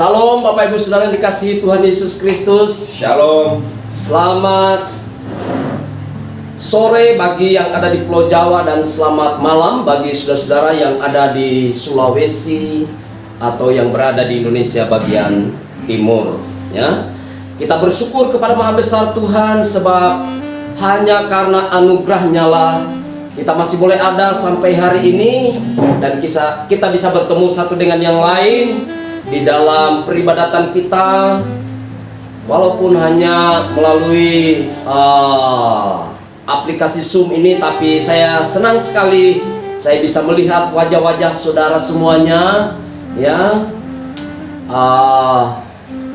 Salam Bapak Ibu Saudara yang dikasihi Tuhan Yesus Kristus. Shalom. Selamat sore bagi yang ada di Pulau Jawa dan selamat malam bagi saudara-saudara yang ada di Sulawesi atau yang berada di Indonesia bagian timur. Ya, kita bersyukur kepada Maha Besar Tuhan sebab hanya karena anugerahnya lah kita masih boleh ada sampai hari ini dan kita bisa bertemu satu dengan yang lain di dalam peribadatan kita, walaupun hanya melalui aplikasi Zoom ini, tapi saya senang sekali saya bisa melihat wajah-wajah saudara semuanya ya,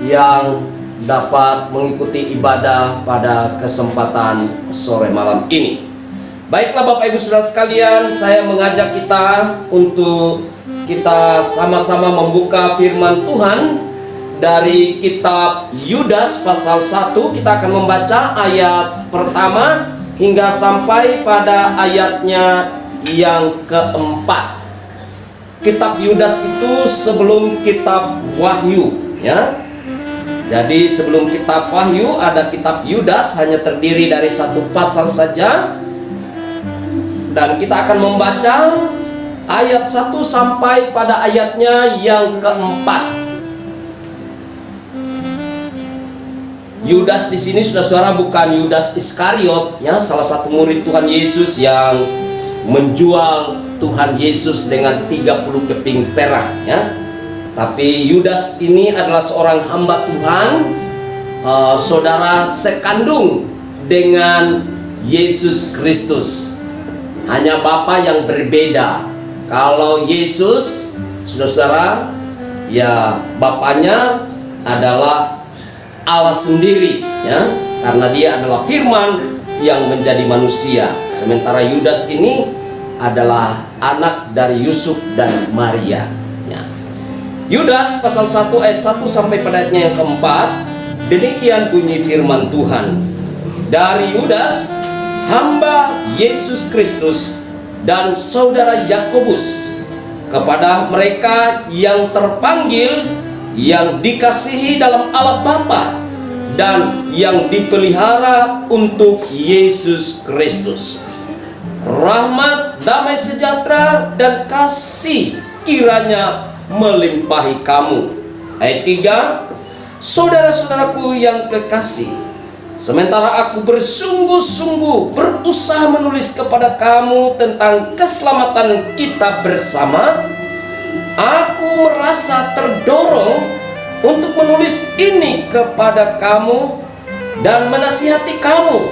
yang dapat mengikuti ibadah pada kesempatan sore malam ini. Baiklah Bapak Ibu Saudara sekalian, saya mengajak kita untuk kita sama-sama membuka firman Tuhan dari kitab Yudas pasal 1. Kita akan membaca ayat pertama hingga sampai pada ayatnya yang keempat. Kitab Yudas itu sebelum kitab Wahyu ya. Jadi sebelum kitab Wahyu ada kitab Yudas, hanya terdiri dari satu pasal saja. Dan kita akan membaca ayat 1 sampai pada ayatnya yang keempat. Yudas di sini saudara-saudara bukan Yudas Iskariot ya, salah satu murid Tuhan Yesus yang menjual Tuhan Yesus dengan 30 keping perak ya. Tapi Yudas ini adalah seorang hamba Tuhan, saudara sekandung dengan Yesus Kristus. Hanya bapa yang berbeda. Kalau Yesus, saudara-saudara, ya bapaknya adalah Allah sendiri ya, karena dia adalah firman yang menjadi manusia. Sementara Yudas ini adalah anak dari Yusuf dan Maria ya. Yudas pasal 1 ayat 1 sampai pada ayatnya yang keempat. Demikian bunyi firman Tuhan. Dari Yudas, hamba Yesus Kristus dan saudara Yakobus, kepada mereka yang terpanggil, yang dikasihi dalam Allah Bapa, dan yang dipelihara untuk Yesus Kristus. Rahmat, damai sejahtera, dan kasih kiranya melimpahi kamu. Ayat 3. Saudara-saudaraku yang kekasih, sementara aku bersungguh-sungguh berusaha menulis kepada kamu tentang keselamatan kita bersama, aku merasa terdorong untuk menulis ini kepada kamu dan menasihati kamu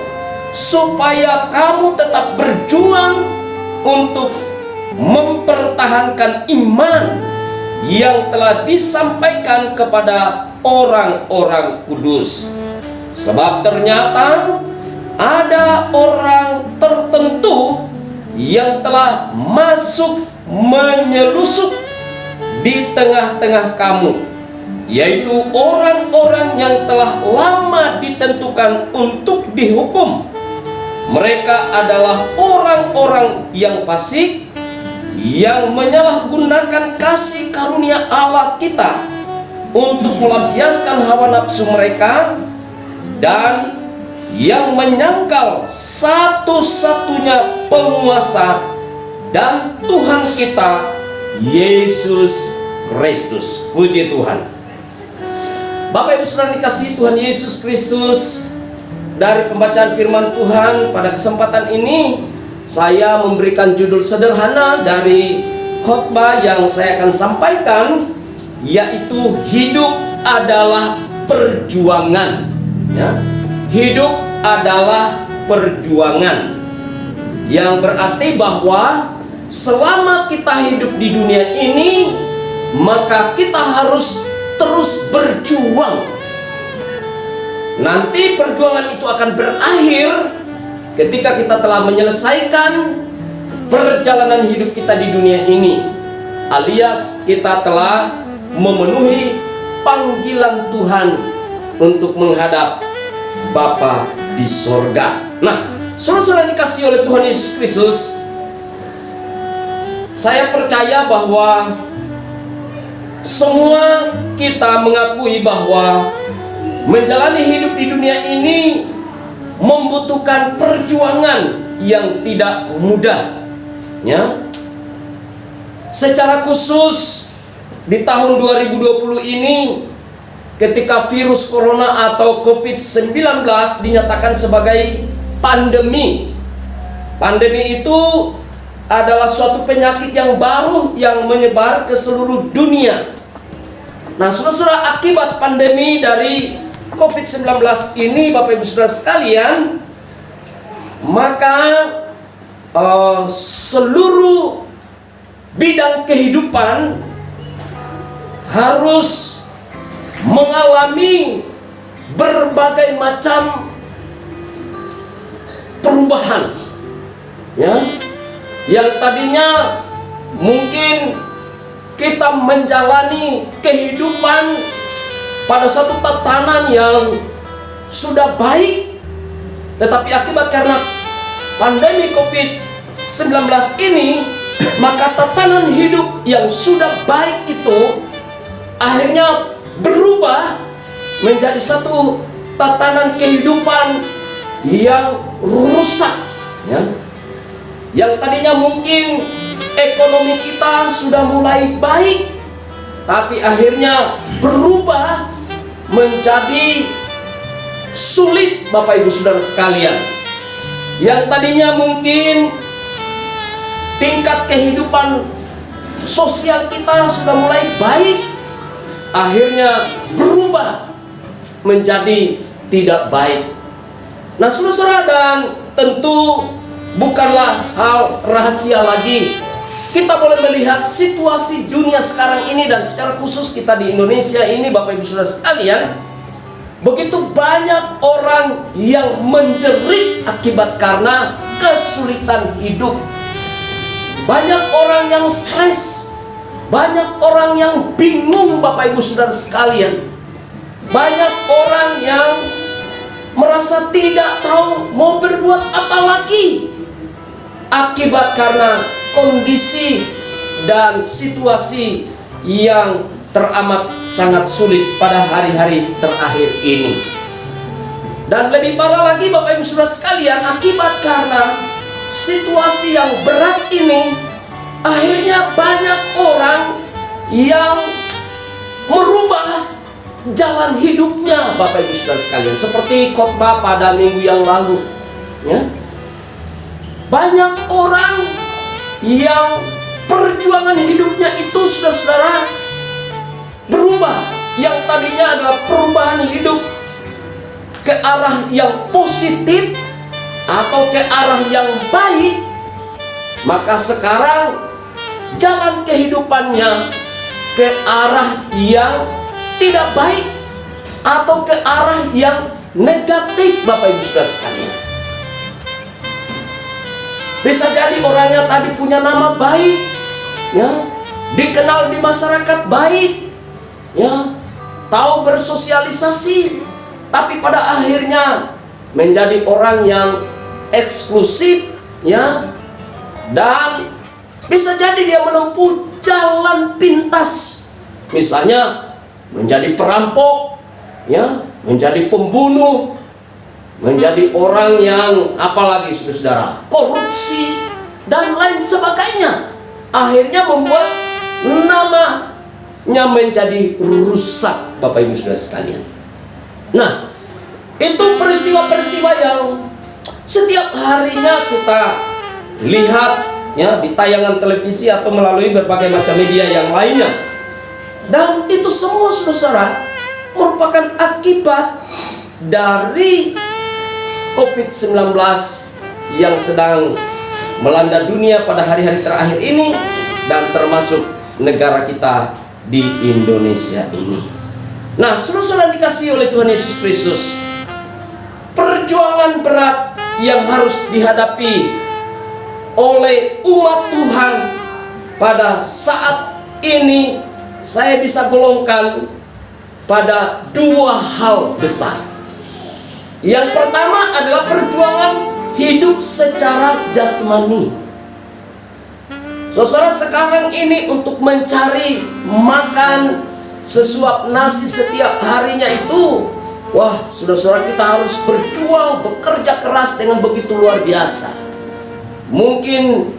supaya kamu tetap berjuang untuk mempertahankan iman yang telah disampaikan kepada orang-orang kudus. Sebab ternyata ada orang tertentu yang telah masuk menyelusup di tengah-tengah kamu, yaitu orang-orang yang telah lama ditentukan untuk dihukum. Mereka adalah orang-orang yang fasik, yang menyalahgunakan kasih karunia Allah kita untuk melampiaskan hawa nafsu mereka, dan yang menyangkal satu-satunya penguasa dan Tuhan kita, Yesus Kristus. Puji Tuhan. Bapak Ibu Saudara dikasihi Tuhan Yesus Kristus, dari pembacaan firman Tuhan pada kesempatan ini saya memberikan judul sederhana dari khotbah yang saya akan sampaikan, yaitu hidup adalah perjuangan ya. Hidup adalah perjuangan, yang berarti bahwa selama kita hidup di dunia ini, maka kita harus terus berjuang. Nanti perjuangan itu akan berakhir ketika kita telah menyelesaikan perjalanan hidup kita di dunia ini, alias kita telah memenuhi panggilan Tuhan untuk menghadap Bapa di sorga. Nah, saudara-saudara dikasihi oleh Tuhan Yesus Kristus, saya percaya bahwa semua kita mengakui bahwa menjalani hidup di dunia ini membutuhkan perjuangan yang tidak mudah, ya. Secara khusus di tahun 2020 ini, ketika virus corona atau COVID-19 dinyatakan sebagai pandemi. Pandemi itu adalah suatu penyakit yang baru yang menyebar ke seluruh dunia. Nah, saudara-saudara, akibat pandemi dari COVID-19 ini, Bapak Ibu Saudara sekalian, maka seluruh bidang kehidupan harus mengalami berbagai macam perubahan, ya. Yang tadinya mungkin kita menjalani kehidupan pada satu tatanan yang sudah baik, tetapi akibat karena pandemi COVID-19 ini, maka tatanan hidup yang sudah baik itu akhirnya berubah menjadi satu tatanan kehidupan yang rusak, ya. Yang tadinya mungkin ekonomi kita sudah mulai baik, tapi akhirnya berubah menjadi sulit, Bapak Ibu Saudara sekalian. Yang tadinya mungkin tingkat kehidupan sosial kita sudah mulai baik, akhirnya berubah menjadi tidak baik. Nah, saudara-saudara, dan tentu bukanlah hal rahasia lagi, kita boleh melihat situasi dunia sekarang ini, dan secara khusus kita di Indonesia ini, Bapak Ibu Saudara sekalian, begitu banyak orang yang menjerit akibat karena kesulitan hidup. Banyak orang yang stres, banyak orang yang bingung, Bapak Ibu Saudara sekalian. Banyak orang yang merasa tidak tahu mau berbuat apa lagi akibat karena kondisi dan situasi yang teramat sangat sulit pada hari-hari terakhir ini. Dan lebih parah lagi, Bapak Ibu Saudara sekalian, akibat karena situasi yang berat ini, akhirnya banyak orang yang merubah jalan hidupnya, Bapak Ibu Saudara sekalian, seperti khotbah pada minggu yang lalu, ya. Banyak orang yang perjuangan hidupnya itu, saudara-saudara, berubah. Yang tadinya adalah perubahan hidup ke arah yang positif atau ke arah yang baik, maka sekarang jalan kehidupannya ke arah yang tidak baik atau ke arah yang negatif, Bapak Ibu Saudara sekalian. Bisa jadi orangnya tadi punya nama baik, ya, dikenal di masyarakat baik, ya, tahu bersosialisasi, tapi pada akhirnya menjadi orang yang eksklusif, ya, dan bisa jadi dia menempuh jalan pintas, misalnya menjadi perampok, ya, menjadi pembunuh, menjadi orang yang apalagi, saudara, korupsi dan lain sebagainya. Akhirnya membuat namanya menjadi rusak, Bapak Ibu Saudara sekalian. Nah, itu peristiwa-peristiwa yang setiap harinya kita lihat, ya, di tayangan televisi atau melalui berbagai macam media yang lainnya. Dan itu semua, saudara, merupakan akibat dari COVID-19 yang sedang melanda dunia pada hari-hari terakhir ini, dan termasuk negara kita di Indonesia ini. Nah, saudara dikasihi oleh Tuhan Yesus Kristus, perjuangan berat yang harus dihadapi oleh umat Tuhan pada saat ini, saya bisa golongkan pada dua hal besar. Yang pertama adalah perjuangan hidup secara jasmani. Saudara, sekarang ini untuk mencari makan sesuap nasi setiap harinya itu, wah, saudara-saudara, kita harus berjuang, bekerja keras dengan begitu luar biasa. Mungkin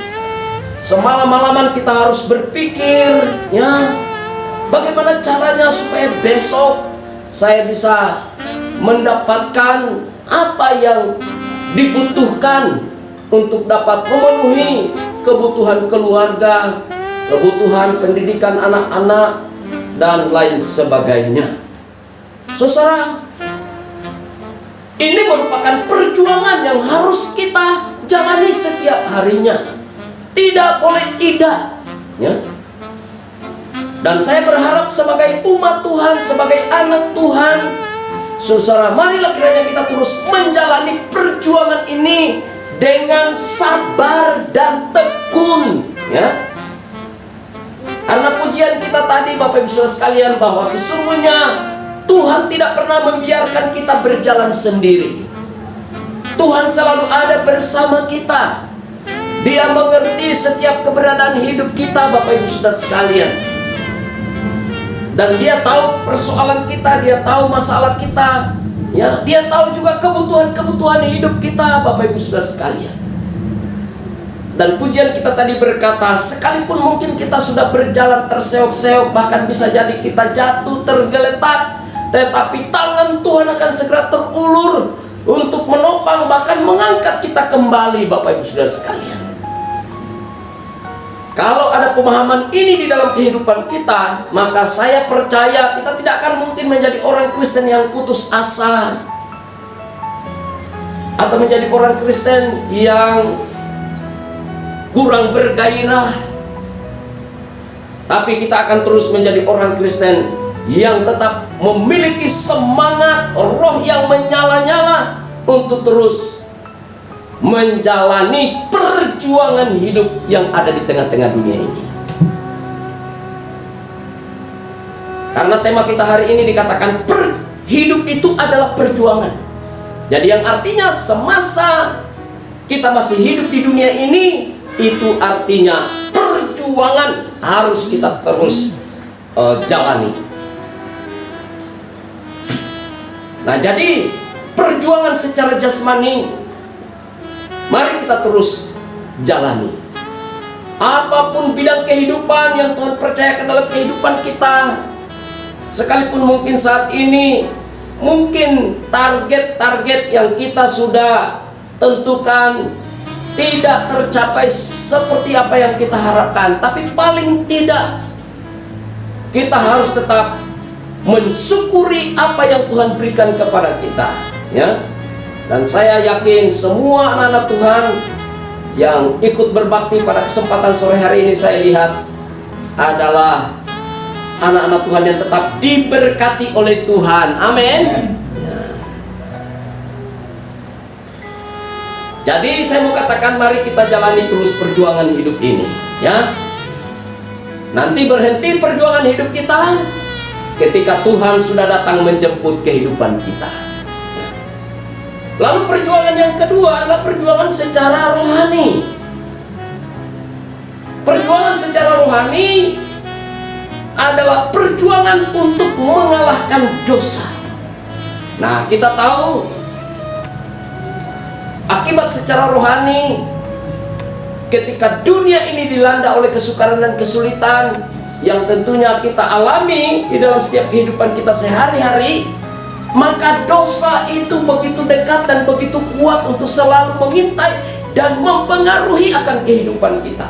semalam-malaman kita harus berpikir, ya, bagaimana caranya supaya besok saya bisa mendapatkan apa yang dibutuhkan untuk dapat memenuhi kebutuhan keluarga, kebutuhan pendidikan anak-anak, dan lain sebagainya. Saudara, ini merupakan perjuangan yang harus kita jalani setiap harinya. Tidak boleh tidak, ya. Dan saya berharap sebagai umat Tuhan, sebagai anak Tuhan, saudara, marilah kiranya kita terus menjalani perjuangan ini dengan sabar dan tekun, ya. Karena pujian kita tadi, Bapak Ibu Saudara sekalian, bahwa sesungguhnya Tuhan tidak pernah membiarkan kita berjalan sendiri. Tuhan selalu ada bersama kita. Dia mengerti setiap keberadaan hidup kita, Bapak Ibu Saudara sekalian. Dan Dia tahu persoalan kita, Dia tahu masalah kita, ya. Dia tahu juga kebutuhan-kebutuhan hidup kita, Bapak Ibu Saudara sekalian. Dan pujian kita tadi berkata, sekalipun mungkin kita sudah berjalan terseok-seok, bahkan bisa jadi kita jatuh tergeletak, tetapi tangan Tuhan akan segera terulur untuk menopang, bahkan mengangkat kita kembali, Bapak Ibu Saudara sekalian. Kalau ada pemahaman ini di dalam kehidupan kita, maka saya percaya kita tidak akan mungkin menjadi orang Kristen yang putus asa, atau menjadi orang Kristen yang kurang bergairah. Tapi kita akan terus menjadi orang Kristen yang tetap memiliki semangat, roh yang menyala-nyala untuk terus menjalani perjuangan hidup yang ada di tengah-tengah dunia ini. Karena tema kita hari ini dikatakan hidup itu adalah perjuangan. Jadi yang artinya semasa kita masih hidup di dunia ini, itu artinya perjuangan harus kita terus jalani. Nah, jadi perjuangan secara jasmani mari kita terus jalani. Apapun bidang kehidupan yang Tuhan percayakan dalam kehidupan kita, sekalipun mungkin saat ini mungkin target-target yang kita sudah tentukan tidak tercapai seperti apa yang kita harapkan, tapi paling tidak kita harus tetap mensyukuri apa yang Tuhan berikan kepada kita, ya. Dan saya yakin semua anak-anak Tuhan yang ikut berbakti pada kesempatan sore hari ini, saya lihat adalah anak-anak Tuhan yang tetap diberkati oleh Tuhan. Amin. Jadi saya mau katakan, mari kita jalani terus perjuangan hidup ini, ya. Nanti berhenti perjuangan hidup kita ketika Tuhan sudah datang menjemput kehidupan kita. Lalu perjuangan yang kedua adalah perjuangan secara rohani. Perjuangan secara rohani adalah perjuangan untuk mengalahkan dosa. Nah, kita tahu akibat secara rohani ketika dunia ini dilanda oleh kesukaran dan kesulitan yang tentunya kita alami di dalam setiap kehidupan kita sehari-hari, maka dosa itu begitu dekat dan begitu kuat untuk selalu mengintai dan mempengaruhi akan kehidupan kita.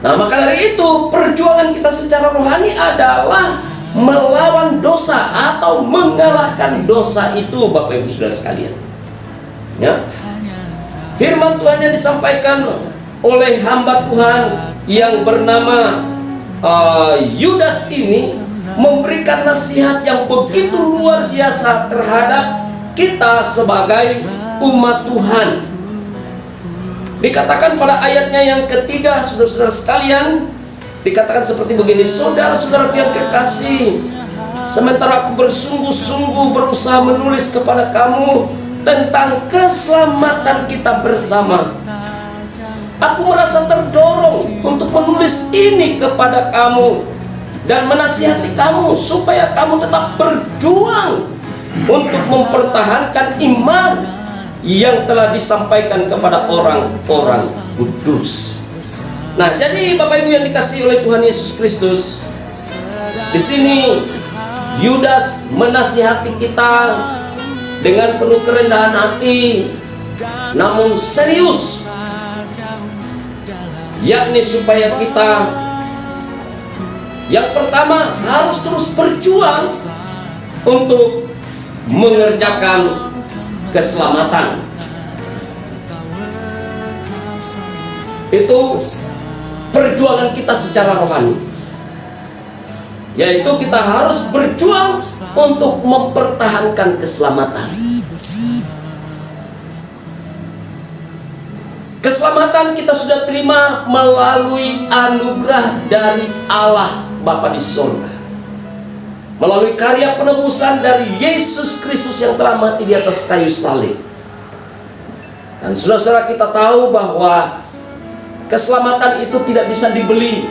Nah, maka dari itu perjuangan kita secara rohani adalah melawan dosa atau mengalahkan dosa itu, Bapak Ibu Saudara sekalian. Ya. Firman Tuhan yang disampaikan oleh hamba Tuhan yang bernama Yudas ini memberikan nasihat yang begitu luar biasa terhadap kita sebagai umat Tuhan. Dikatakan pada ayatnya yang ketiga, saudara-saudara sekalian, dikatakan seperti begini: saudara-saudara yang kekasih, sementara aku bersungguh-sungguh berusaha menulis kepada kamu tentang keselamatan kita bersama, aku merasa terdorong menulis ini kepada kamu dan menasihati kamu supaya kamu tetap berjuang untuk mempertahankan iman yang telah disampaikan kepada orang-orang kudus. Nah, jadi Bapak Ibu yang dikasihi oleh Tuhan Yesus Kristus, di sini Yudas menasihati kita dengan penuh kerendahan hati, namun serius, yakni supaya kita yang pertama harus terus berjuang untuk mengerjakan keselamatan. Itu perjuangan kita secara rohani, yaitu kita harus berjuang untuk mempertahankan keselamatan. Keselamatan kita sudah terima melalui anugerah dari Allah Bapa di surga, melalui karya penebusan dari Yesus Kristus yang telah mati di atas kayu salib. Dan saudara-saudara, kita tahu bahwa keselamatan itu tidak bisa dibeli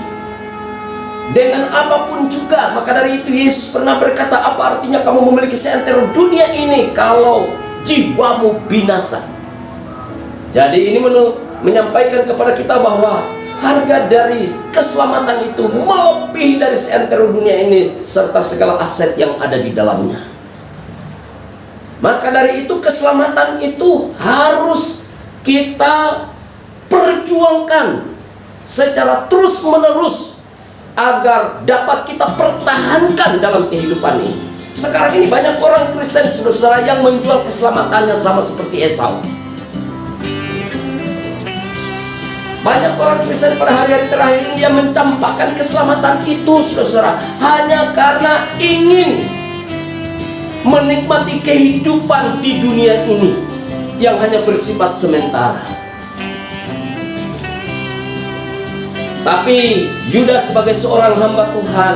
dengan apapun juga. Maka dari itu Yesus pernah berkata, apa artinya kamu memiliki seantero dunia ini kalau jiwamu binasa? Jadi ini menyampaikan kepada kita bahwa harga dari keselamatan itu melebihi dari seantero dunia ini serta segala aset yang ada di dalamnya. Maka dari itu keselamatan itu harus kita perjuangkan secara terus-menerus agar dapat kita pertahankan dalam kehidupan ini. Sekarang ini banyak orang Kristen, saudara-saudara, yang menjual keselamatannya sama seperti Esau. Banyak orang Kristen pada hari-hari terakhir ini yang mencampakkan keselamatan itu, saudara, hanya karena ingin menikmati kehidupan di dunia ini yang hanya bersifat sementara. Tapi Yudas sebagai seorang hamba Tuhan,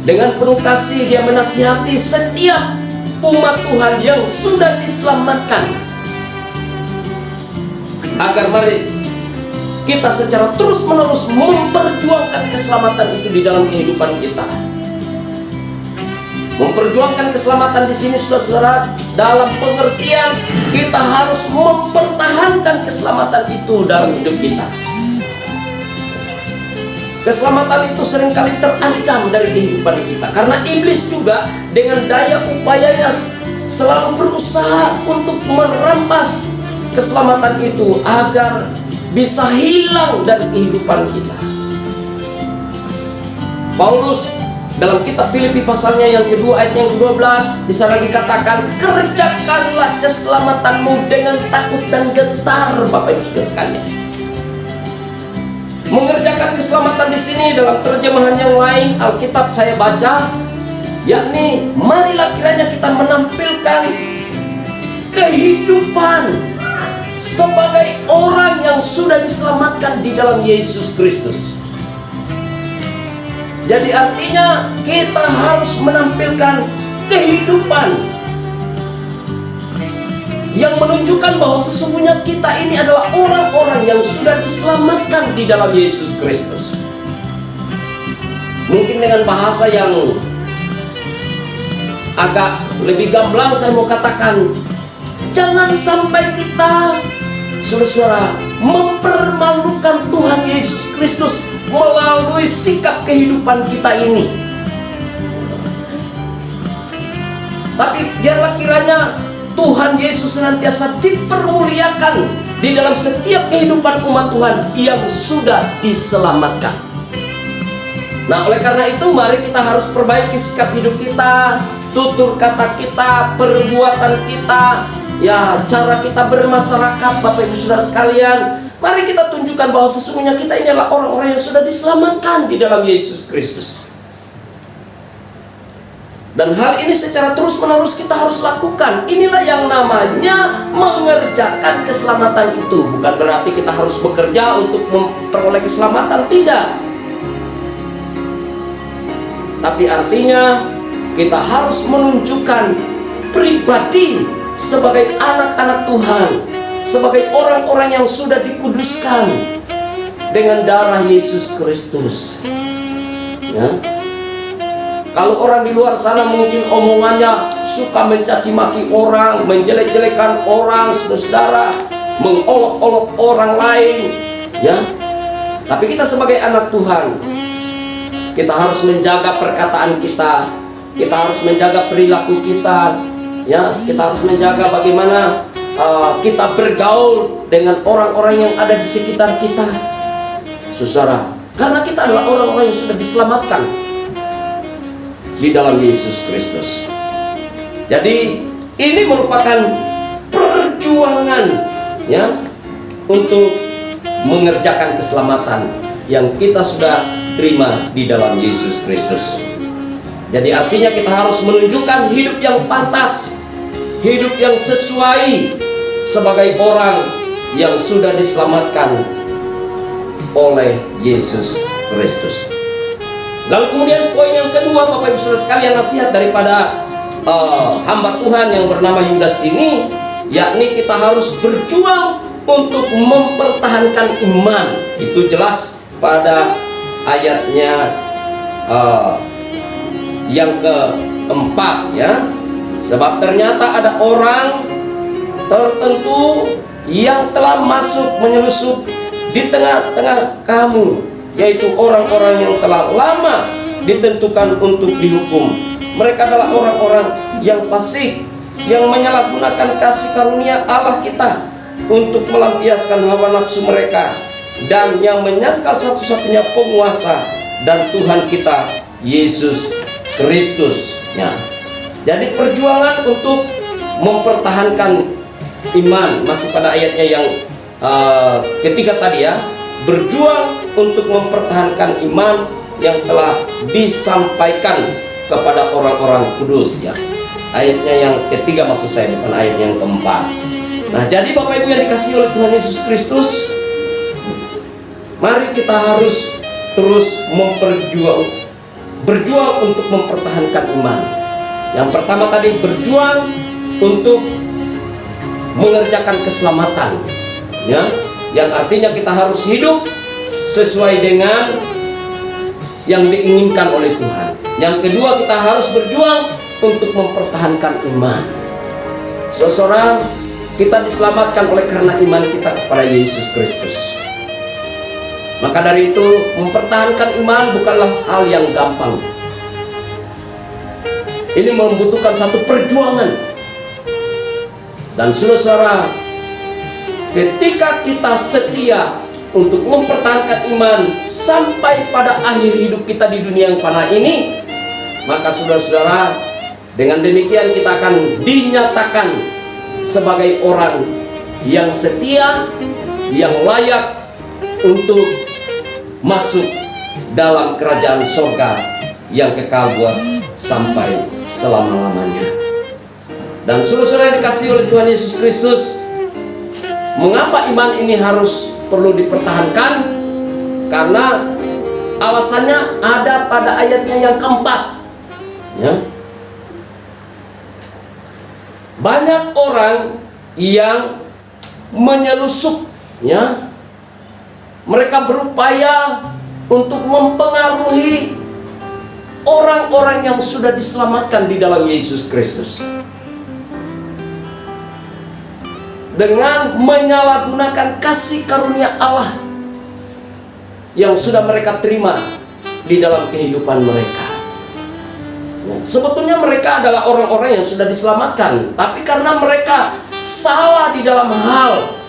dengan penuh kasih dia menasihati setiap umat Tuhan yang sudah diselamatkan, agar mari kita secara terus-menerus memperjuangkan keselamatan itu di dalam kehidupan kita. Memperjuangkan keselamatan di sini, saudara-saudara, dalam pengertian kita harus mempertahankan keselamatan itu dalam hidup kita. Keselamatan itu seringkali terancam dari kehidupan kita, karena iblis juga dengan daya upayanya selalu berusaha untuk merampas keselamatan itu agar bisa hilang dari kehidupan kita. Paulus dalam kitab Filipi pasalnya yang kedua ayat yang ke-12 di sana dikatakan, kerjakanlah keselamatanmu dengan takut dan gentar. Bapak Ibu Saudara sekalian, mengerjakan keselamatan di sini dalam terjemahan yang lain Alkitab saya baca, yakni marilah kiranya kita menampilkan kehidupan sebagai orang yang sudah diselamatkan di dalam Yesus Kristus. Jadi artinya kita harus menampilkan kehidupan yang menunjukkan bahwa sesungguhnya kita ini adalah orang-orang yang sudah diselamatkan di dalam Yesus Kristus. Mungkin dengan bahasa yang agak lebih gamblang saya mau katakan, jangan sampai kita, saudara-saudara, mempermalukan Tuhan Yesus Kristus melalui sikap kehidupan kita ini. Tapi biarlah kiranya Tuhan Yesus senantiasa dipermuliakan di dalam setiap kehidupan umat Tuhan yang sudah diselamatkan. Nah, oleh karena itu mari kita harus perbaiki sikap hidup kita, tutur kata kita, perbuatan kita, ya, cara kita bermasyarakat. Bapak Ibu Saudara sekalian, mari kita tunjukkan bahwa sesungguhnya kita ini adalah orang-orang yang sudah diselamatkan di dalam Yesus Kristus. Dan hal ini secara terus-menerus kita harus lakukan. Inilah yang namanya mengerjakan keselamatan itu. Bukan berarti kita harus bekerja untuk memperoleh keselamatan, tidak. Tapi artinya kita harus menunjukkan pribadi sebagai anak-anak Tuhan, sebagai orang-orang yang sudah dikuduskan dengan darah Yesus Kristus. Ya. Kalau orang di luar sana mungkin omongannya suka mencaci maki orang, menjelek-jelekan orang, saudara, mengolok-olok orang lain, ya. Tapi kita sebagai anak Tuhan, kita harus menjaga perkataan kita, kita harus menjaga perilaku kita, ya. Kita harus menjaga bagaimana kita bergaul dengan orang-orang yang ada di sekitar kita, saudara. Karena kita adalah orang-orang yang sudah diselamatkan di dalam Yesus Kristus. Jadi ini merupakan perjuangan, ya, untuk mengerjakan keselamatan yang kita sudah terima di dalam Yesus Kristus. Jadi artinya kita harus menunjukkan hidup yang pantas, hidup yang sesuai sebagai orang yang sudah diselamatkan oleh Yesus Kristus. Lalu kemudian poin yang kedua, Bapak Ibu Saudara sekalian, nasihat daripada hamba Tuhan yang bernama Yudas ini, yakni kita harus berjuang untuk mempertahankan iman. Itu jelas pada ayatnya yang keempat, ya. Sebab ternyata ada orang tertentu yang telah masuk menyelusup di tengah-tengah kamu, yaitu orang-orang yang telah lama ditentukan untuk dihukum. Mereka adalah orang-orang yang fasik, yang menyalahgunakan kasih karunia Allah kita untuk melampiaskan hawa nafsu mereka, dan yang menyangkal satu-satunya penguasa dan Tuhan kita, Yesus Kristus. Ya. Jadi perjuangan untuk mempertahankan iman, masih pada ayatnya yang ketiga tadi, ya. Berjuang untuk mempertahankan iman yang telah disampaikan kepada orang-orang kudus, ya. Ayatnya yang ketiga maksud saya, bukan ayat yang keempat. Nah, jadi Bapak Ibu yang dikasihi oleh Tuhan Yesus Kristus, mari kita harus terus berjuang untuk mempertahankan iman. Yang pertama tadi, berjuang untuk mengerjakan keselamatan, ya. Yang artinya kita harus hidup sesuai dengan yang diinginkan oleh Tuhan. Yang kedua, kita harus berjuang untuk mempertahankan iman. Saudara, kita diselamatkan oleh karena iman kita kepada Yesus Kristus. Maka dari itu, mempertahankan iman bukanlah hal yang gampang. Ini membutuhkan satu perjuangan. Dan saudara, ketika kita setia untuk mempertahankan iman sampai pada akhir hidup kita di dunia yang fana ini, maka saudara-saudara, dengan demikian kita akan dinyatakan sebagai orang yang setia, yang layak untuk masuk dalam kerajaan surga yang kekal buat sampai selama-lamanya. Dan saudara-saudara yang dikasihi oleh Tuhan Yesus Kristus, mengapa iman ini harus perlu dipertahankan? Karena alasannya ada pada ayatnya yang keempat, ya. Banyak orang yang menyelusup, ya. Mereka berupaya untuk mempengaruhi orang-orang yang sudah diselamatkan di dalam Yesus Kristus dengan menyalahgunakan kasih karunia Allah yang sudah mereka terima di dalam kehidupan mereka. Sebetulnya mereka adalah orang-orang yang sudah diselamatkan, tapi karena mereka salah di dalam hal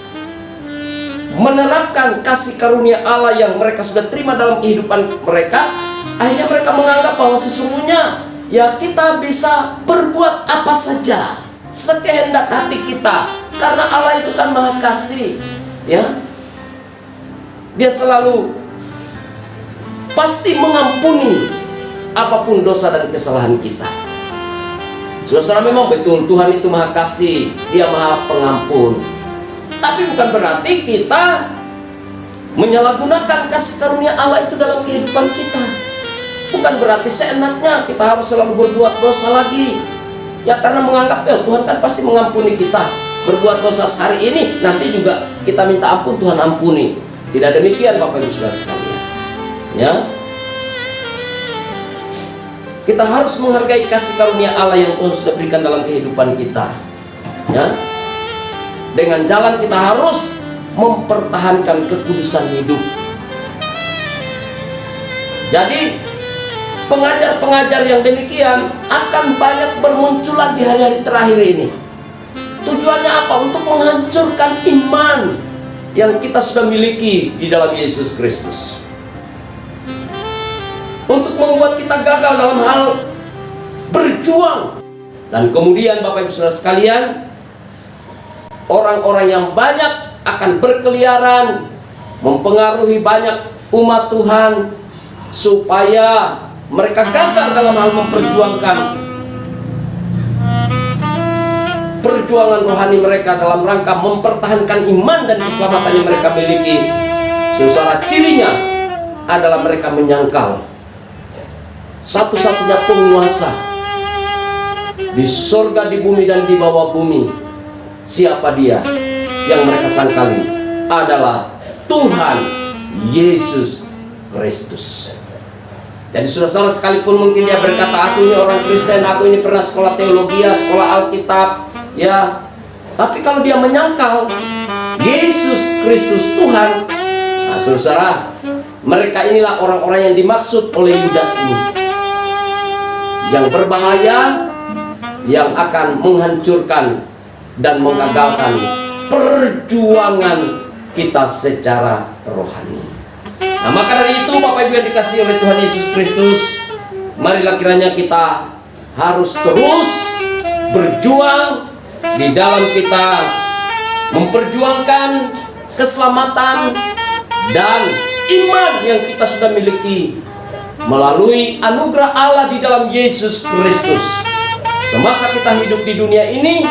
menerapkan kasih karunia Allah yang mereka sudah terima dalam kehidupan mereka, akhirnya mereka menganggap bahwa sesungguhnya ya kita bisa berbuat apa saja sekehendak hati kita, karena Allah itu kan Maha Kasih, ya. Dia selalu pasti mengampuni apapun dosa dan kesalahan kita. Saudara, memang betul Tuhan itu Maha Kasih, Dia Maha Pengampun. Tapi bukan berarti kita menyalahgunakan kasih karunia Allah itu dalam kehidupan kita. Bukan berarti seenaknya kita harus selalu berbuat dosa lagi. Ya, karena menganggap ya Tuhan kan pasti mengampuni kita. Berbuat dosa sehari ini, nanti juga kita minta ampun, Tuhan ampuni. Tidak demikian Bapak Ibu Saudara sekalian. Ya. Kita harus menghargai kasih karunia Allah yang Tuhan sudah berikan dalam kehidupan kita. Ya. Dengan jalan kita harus mempertahankan kekudusan hidup. Jadi pengajar-pengajar yang demikian akan banyak bermunculan di hari-hari terakhir ini. Tujuannya apa? Untuk menghancurkan iman yang kita sudah miliki di dalam Yesus Kristus. Untuk membuat kita gagal dalam hal berjuang. Dan kemudian Bapak Ibu Saudara sekalian, orang-orang yang banyak akan berkeliaran mempengaruhi banyak umat Tuhan supaya mereka gagal dalam hal memperjuangkan perjuangan rohani mereka dalam rangka mempertahankan iman dan keselamatan yang mereka miliki. Saudara, cirinya adalah mereka menyangkal satu-satunya penguasa di surga, di bumi, dan di bawah bumi. Siapa dia? Yang mereka sangkali adalah Tuhan Yesus Kristus. Jadi saudara-saudara, sekalipun mungkin dia berkata, aku ini orang Kristen, aku ini pernah sekolah teologi, sekolah Alkitab, ya, tapi kalau dia menyangkal Yesus Kristus Tuhan, nah saudara, mereka inilah orang-orang yang dimaksud oleh Yudas ini, yang berbahaya, yang akan menghancurkan dan mengagalkan perjuangan kita secara rohani. Nah, maka dari itu Bapak Ibu yang dikasihi oleh Tuhan Yesus Kristus, marilah kiranya kita harus terus berjuang di dalam kita memperjuangkan keselamatan dan iman yang kita sudah miliki melalui anugerah Allah di dalam Yesus Kristus. Semasa kita hidup di dunia ini,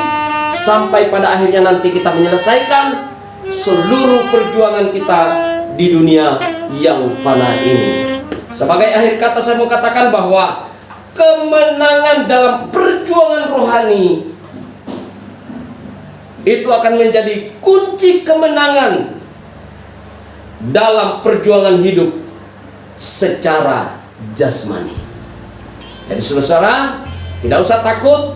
sampai pada akhirnya nanti kita menyelesaikan seluruh perjuangan kita di dunia yang fana ini. Sebagai akhir kata, saya mau katakan bahwa kemenangan dalam perjuangan rohani itu akan menjadi kunci kemenangan dalam perjuangan hidup secara jasmani. Jadi saudara, tidak usah takut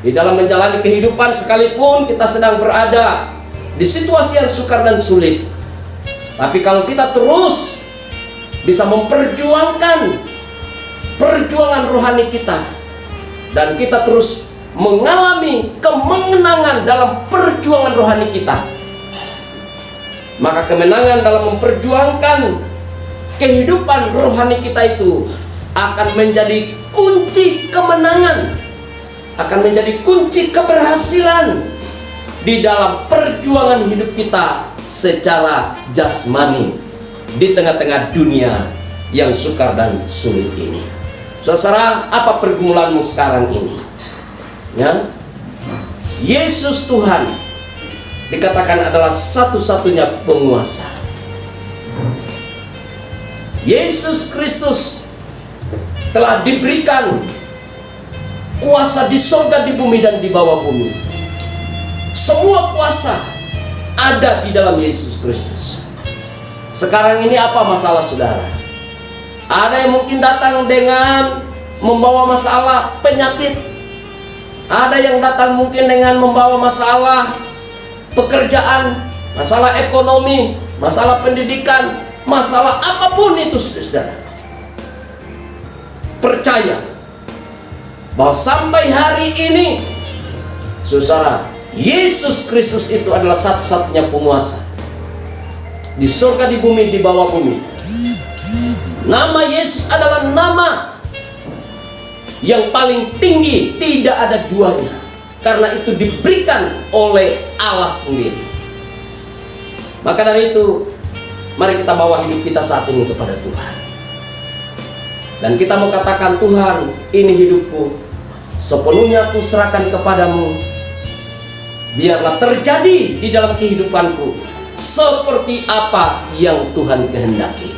di dalam menjalani kehidupan, sekalipun kita sedang berada di situasi yang sukar dan sulit. Tapi kalau kita terus bisa memperjuangkan perjuangan rohani kita, dan kita terus mengalami kemenangan dalam perjuangan rohani kita, maka kemenangan dalam memperjuangkan kehidupan rohani kita itu akan menjadi kunci kemenangan, akan menjadi kunci keberhasilan di dalam perjuangan hidup kita secara jasmani di tengah-tengah dunia yang sukar dan sulit ini. Saudara, apa pergumulanmu sekarang ini? Ya, Yesus Tuhan dikatakan adalah satu-satunya penguasa. Yesus Kristus telah diberikan kuasa di surga, di bumi, dan di bawah bumi. Semua kuasa ada di dalam Yesus Kristus. Sekarang ini apa masalah saudara? Ada yang mungkin datang dengan membawa masalah penyakit. Ada yang datang mungkin dengan membawa masalah pekerjaan, masalah ekonomi, masalah pendidikan, masalah apapun itu saudara. Percaya bahwa sampai hari ini saudara, Yesus Kristus itu adalah satu-satunya penguasa di surga, di bumi, di bawah bumi. Nama Yesus adalah nama yang paling tinggi, tidak ada duanya, karena itu diberikan oleh Allah sendiri. Maka dari itu, mari kita bawa hidup kita saat ini kepada Tuhan, dan kita mau katakan, Tuhan, ini hidupku, sepenuhnya aku serahkan kepadamu. Biarlah terjadi di dalam kehidupanku seperti apa yang Tuhan kehendaki.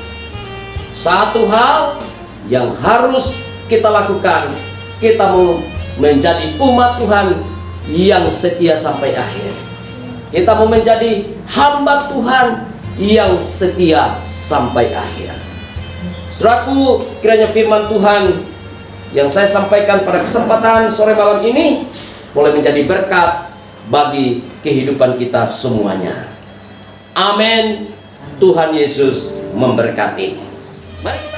Satu hal yang harus kita lakukan, kita mau menjadi umat Tuhan yang setia sampai akhir. Kita mau menjadi hamba Tuhan yang setia sampai akhir. Saudaraku, kiranya firman Tuhan yang saya sampaikan pada kesempatan sore malam ini boleh menjadi berkat bagi kehidupan kita semuanya. Amin. Tuhan Yesus memberkati. Mari kita